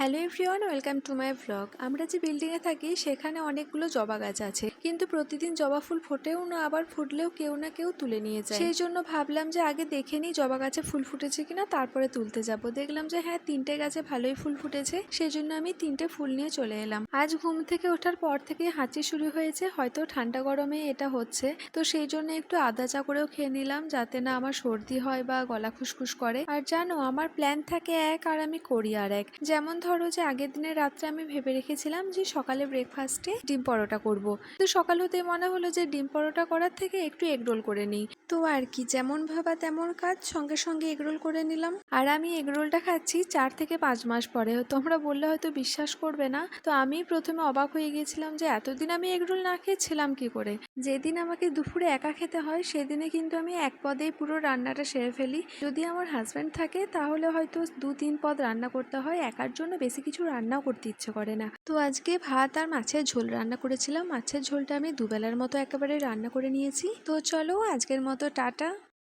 Hello everyone, welcome to my blog. আমরা যে বিল্ডিংয়ে থাকি সেখানে অনেকগুলো জবা গাছ আছে, কিন্তু প্রতিদিন জবা ফুল ফোটেও না, আবার ফুটলেও কেউ না কেউ তুলে নিয়ে যায়। সেই জন্য ভাবলাম যে আগে দেখে নিই জবা গাছে ফুল ফুটেছে কিনা, তারপরে তুলতে যাব। দেখলাম যে হ্যাঁ, 3টে গাছে ভালোই ফুল ফুটেছে, সেই জন্য আমি 3টে ফুল নিয়ে চলে এলাম। আজ ঘুম থেকে ওঠার পর থেকে হাঁচি শুরু হয়েছে, হয়তো ঠান্ডা গরমে এটা হচ্ছে, তো সেই জন্য একটু আদা চা করেও খেয়ে নিলাম, যাতে না আমার সর্দি হয় বা গলা খুসখুস করে। আর জানো, আমার প্ল্যান থাকে এক আর আমি করি আর এক। যেমন ধরো যে আগের দিনের রাত্রে আমি ভেবে রেখেছিলাম যে সকালে ব্রেকফাস্টে ডিম পরোটা করব, তো সকাল হতে মনে হলো যে ডিম পরোটা করার থেকে একটু এগরোল করে নিই। তো আর কি, যেমন ভাবা তেমন কাজ, সঙ্গে সঙ্গে এগরোল করে নিলাম। আর আমি এগরোলটা খাচ্ছি 4 থেকে 5 মাস পরে। তোমরা বললে হয়তো বিশ্বাস করবে না, তো আমি প্রথমে অবাক হয়ে গিয়েছিলাম যে এতদিন আমি এগরোল না খেয়েছিলাম কি করে। যেদিন আমাকে দুপুরে একা খেতে হয় সেদিনে কিন্তু আমি এক পদেই পুরো রান্নাটা সেরে ফেলি। যদি আমার হাজব্যান্ড থাকে তাহলে হয়তো 2-3 পদ রান্না করতে হয়, একার জন্য বেশি কিছু রান্নাও করতে ইচ্ছে করে না। তো আজকে ভাত আর মাছের ঝোল রান্না করেছিলাম। মাছের ঝোলটা আমি দুবেলার মতো একেবারে রান্না করে নিয়েছি। তো চলো, আজকের মতো টাটা।